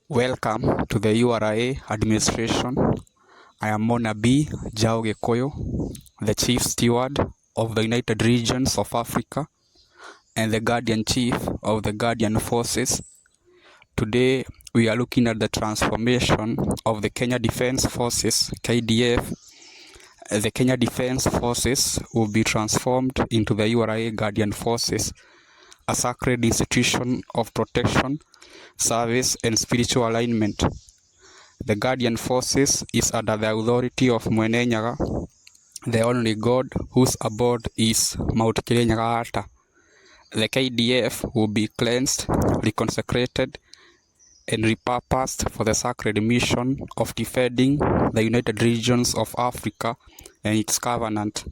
Welcome to the URA administration. I am Mona B. Jao Gekoyo, the Chief Steward of the United Regions of Africa and the Guardian Chief of the Guardian Forces. Today we are looking at the transformation of the Kenya Defence Forces, KDF. The Kenya Defence Forces will be transformed into the URA Guardian Forces, a sacred institution of protection, service and spiritual alignment. The Guardian Forces is under the authority of Mwenenyaga, the only god whose abode is Mount Kirinyaga Altar. The KDF will be cleansed, reconsecrated and repurposed for the sacred mission of defending the United Regions of Africa and its covenant.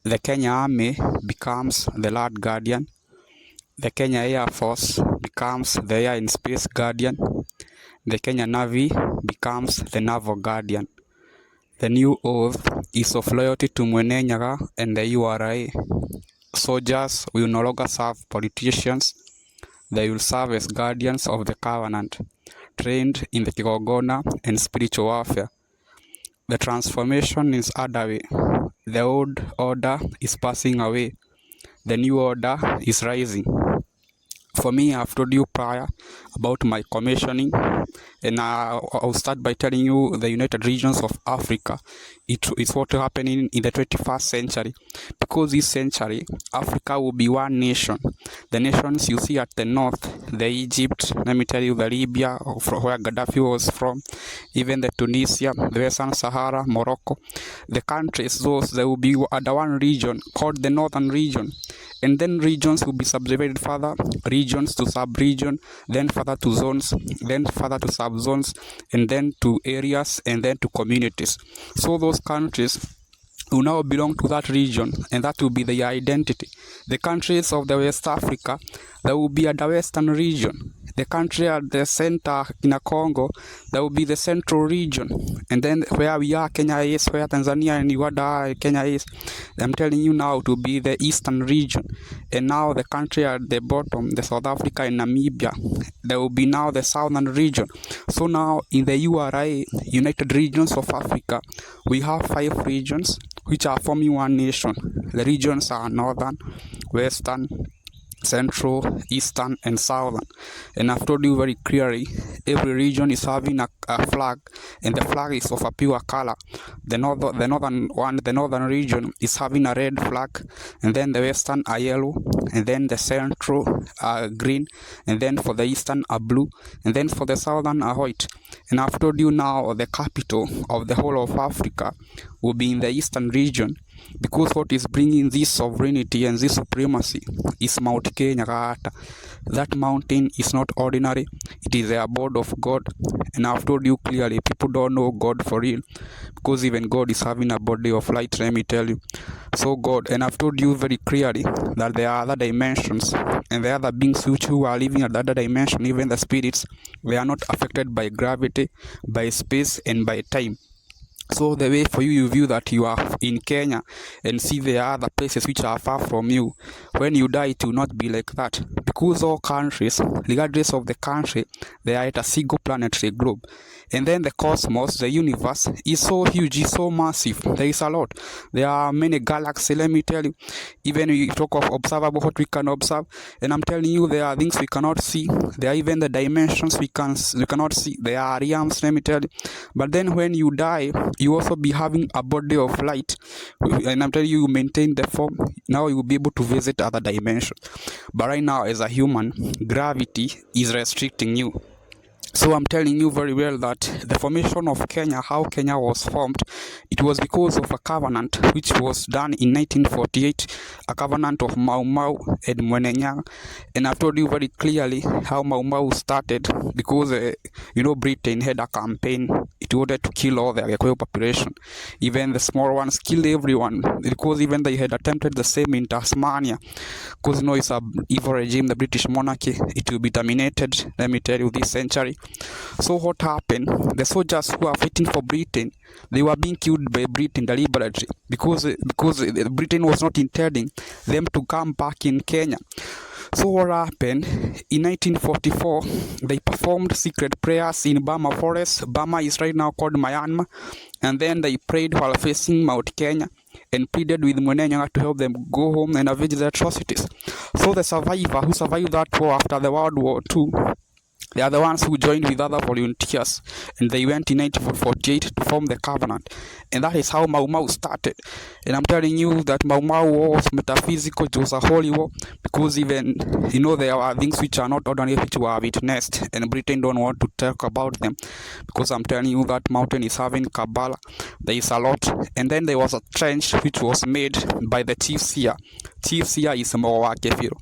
The Kenya Army becomes the Land Guardian. The Kenya Air Force becomes the Air and Space Guardian. The Kenya Navy becomes the Naval Guardian. The new oath is of loyalty to Mwenenyaga and the URA. Soldiers will no longer serve politicians. They will serve as guardians of the covenant, trained in the Kigongona and spiritual warfare. The transformation is underway. The old order is passing away. The new order is rising. For me, I've told you prior about my commissioning, and I'll start by telling you the United Regions of Africa. It's what happening in the 21st century. Because this century, Africa will be one nation. The nations you see at the north, the Egypt, let me tell you, the Libya, where Gaddafi was from, even the Tunisia, the Western Sahara, Morocco, the countries, those, they will be under one region called the Northern Region. And then regions will be subdivided further, regions to sub-region, then further to zones, then further to sub-zones, and then to areas, and then to communities. So those countries will now belong to that region, and that will be their identity. The countries of the West Africa, they will be at the Western region. The country at the center in Congo, that will be the Central region. And then where we are, Kenya is, where Tanzania and Uganda are, Kenya is, I'm telling you now to be the Eastern region. And now the country at the bottom, the South Africa and Namibia, there will be now the Southern region. So now in the URA, United Regions of Africa, we have 5 regions which are forming one nation. The regions are Northern, Western, Central, Eastern and Southern. And I've told you very clearly, every region is having a flag, and the flag is of a pure color. The northern region is having a red flag, and then the Western are yellow, and then the Central are green, and then for the Eastern are blue, and then for the Southern are white. And I've told you now the capital of the whole of Africa will be in the Eastern region, because what is bringing this sovereignty and this supremacy is Mount Kirinyaga Altar. That mountain is not ordinary, it is the abode of God. And I've told you clearly, people don't know God for real, because even God is having a body of light, let me tell you. So God, and I've told you very clearly that there are other dimensions, and the other beings who are living at the other dimension, even the spirits, they are not affected by gravity, by space and by time. So the way for you view that you are in Kenya and see there are other places which are far from you, when you die it will not be like that. Because all countries, regardless of the country, they are at a single planetary globe. And then the cosmos, the universe, is so huge, is so massive. There is a lot. There are many galaxies, let me tell you. Even we talk of observable, what we can observe. And I'm telling you, there are things we cannot see. There are even the dimensions we cannot see. There are realms, let me tell you. But then when you die, you also be having a body of light. And I'm telling you, you maintain the form. Now you will be able to visit other dimensions. But right now, as a human, gravity is restricting you. So I'm telling you very well that the formation of Kenya, how Kenya was formed, it was because of a covenant which was done in 1948, a covenant of Mau Mau and Mwenenyaga. And I've told you very clearly how Mau Mau started, because Britain had a campaign. It wanted to kill all the Gikuyu population, even the small ones, kill everyone, because even they had attempted the same in Tasmania. Because it's a evil regime, the British monarchy, it will be terminated, let me tell you, this century. So what happened? The soldiers who are fighting for Britain, they were being killed by Britain deliberately, because Britain was not intending them to come back in Kenya. So what happened? In 1944, they performed secret prayers in Burma forest. Burma is right now called Myanmar. And then they prayed while facing Mount Kenya and pleaded with Mwenenyaga to help them go home and avenge the atrocities. So the survivor who survived that war after the World War II, they are the ones who joined with other volunteers, and they went in 1948 to form the Covenant. And that is how Mau Mau started. And I'm telling you that Mau Mau war was metaphysical, it was a holy war, because even, there are things which are not ordinary, which were witnessed, and Britain don't want to talk about them, because I'm telling you that mountain is having Kabbalah, there is a lot. And then there was a trench which was made by the chief seer. Chief seer is Mogowa Kefiro.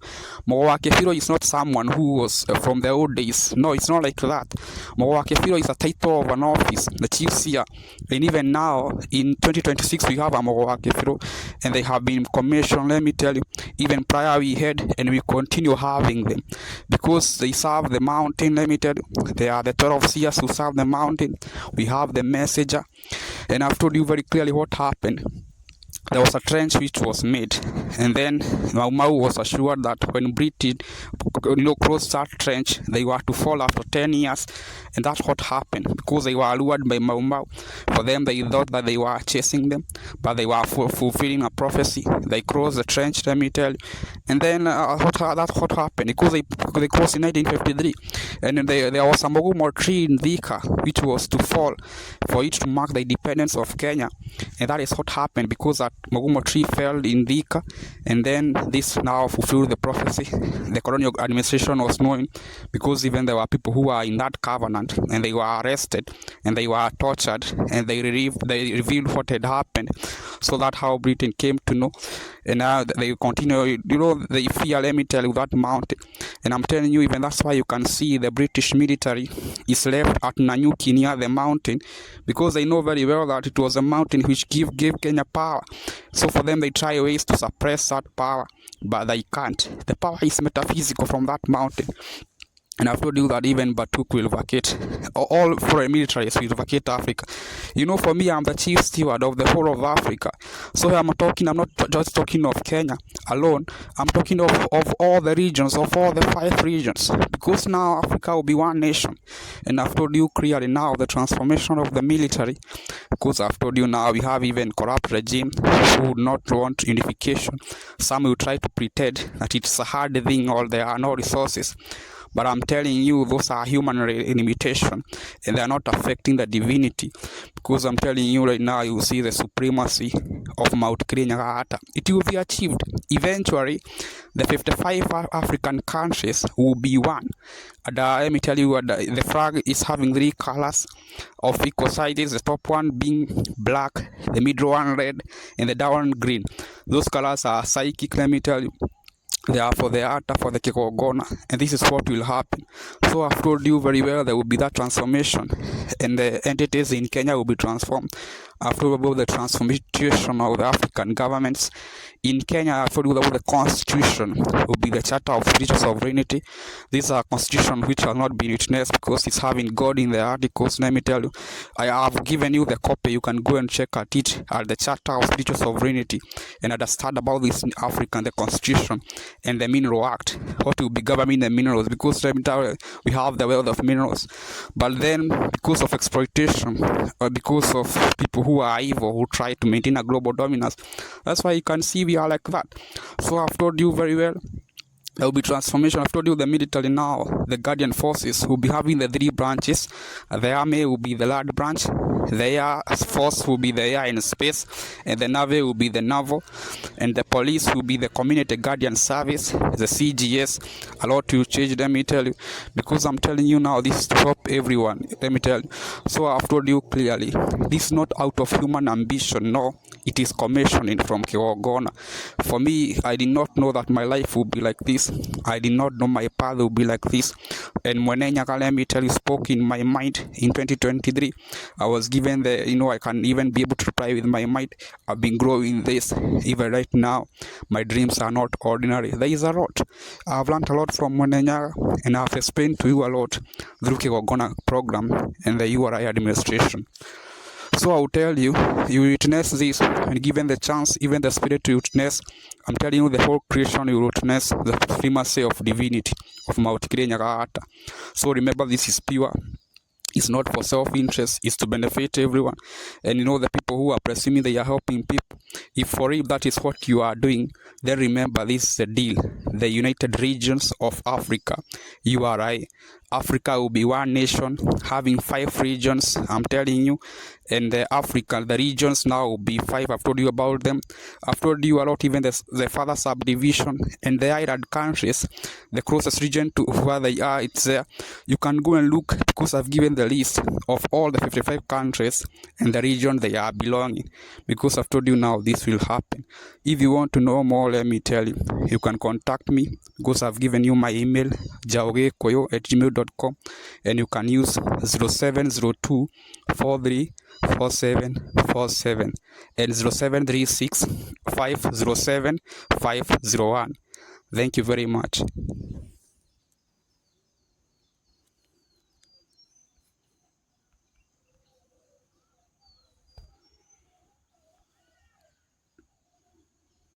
Mogowa Kefiro is not someone who was from the old days. No, it's not like that. Mogowa Kefiro is a title of an office, the chief seer. And even now, in 2026, we have a Mogowa Kefiro, and they have been commissioned, let me tell you. Even prior we had, and we continue having them, because they serve the mountain, let me tell you. They are the 12 seers who serve the mountain. We have the messenger. And I've told you very clearly what happened. There was a trench which was made, and then Mau Mau was assured that when Britain crossed that trench, they were to fall after 10 years, and that's what happened, because they were lured by Mau Mau. For them, they thought that they were chasing them, but they were fulfilling a prophecy. They crossed the trench, let me tell you. And then that's what happened, because they crossed in 1953, and there was a Mogumo tree in Thika which was to fall for it to mark the independence of Kenya. And that is what happened, because that Mogumo tree fell in Thika, and then this now fulfilled the prophecy. The colonial administration was knowing, because even there were people who were in that covenant, and they were arrested, and they were tortured, and they revealed what had happened. So that's how Britain came to know. And now they continue, they fear, let me tell you, that mountain. And I'm telling you, even that's why you can see the British military is left at Nanyuki near the mountain, because they know very well that it was a mountain which gave Kenya power. So for them, they try ways to suppress that power, but they can't. The power is metaphysical from that mountain. And I've told you that even Batuk will vacate, all foreign militaries will vacate Africa. For me, I'm the chief steward of the whole of Africa. So I'm not just talking of Kenya alone. I'm talking of all the regions, of all the 5 regions. Because now Africa will be one nation. And I've told you clearly now the transformation of the military. Because I've told you now we have even corrupt regime who would not want unification. Some will try to pretend that it's a hard thing or there are no resources. But I'm telling you, those are human limitation, and they are not affecting the divinity. Because I'm telling you right now, you see the supremacy of Mount Kirinyaga Altar. It will be achieved. Eventually, the 55 African countries will be one. And let me tell you, the flag is having 3 colors of equal sizes. The top one being black, the middle one red, and the down one green. Those colors are psychic, let me tell you. They are for the altar, for the Kigongona, and this is what will happen. So I've told you very well, there will be that transformation, and the entities in Kenya will be transformed. I've told about the transformation of the African governments. In Kenya, I've told you about the constitution will be the charter of spiritual sovereignty. This is a constitution which has not been witnessed because it's having God in the articles. Let me tell you, I have given you the copy. You can go and check at it, at the charter of spiritual sovereignty, and understand about this in African, the constitution, and the Mineral Act, what will be governing the minerals, because let me tell you, we have the wealth of minerals. But then, because of exploitation, or because of people who are evil, who try to maintain a global dominance, that's why you can see we are like that. So I've told you very well, there will be transformation. I've told you the military now, the Guardian Forces will be having the 3 branches. The Army will be the land branch, the Air Force will be the air and space, and the Navy will be the naval, and the police will be the Community Guardian Service, the CGS. A lot will change, let me tell you, because I'm telling you now, this is to help everyone, let me tell you. So I've told you clearly, this is not out of human ambition, no, it is commissioning from Kigongona. For me, I did not know that my life would be like this. I did not know my path would be like this. And Mwenenyaga, let me tell you, spoke in my mind in 2023. I was given the, I can even be able to reply with my mind. I've been growing this. Even right now, my dreams are not ordinary. There is a lot. I've learned a lot from Mwenenyaga, and I've explained to you a lot through Kigongona program and the URA administration. So I'll tell you, you witness this, and given the chance, even the spirit to witness, I'm telling you, the whole creation will witness the supremacy of divinity of Mount Kirinyaga Altar. So remember, this is pure. It's not for self-interest, it's to benefit everyone. And you know, the people who are presuming they are helping people, if for real that is what you are doing, then remember, this is the deal. The United Regions of Africa, URA, Africa will be one nation having 5 regions, I'm telling you. And the regions now will be 5. I've told you about them. I've told you about even the further subdivision and the island countries. The closest region to where they are, it's there. You can go and look, because I've given the list of all the 55 countries and the region they are belonging, because I've told you now this will happen. If you want to know more, let me tell you, you can contact me, because I've given you my email, jaogekoyo@gmail.com, and you can use 0702 43 4747 and 0736 507 501. Thank you very much.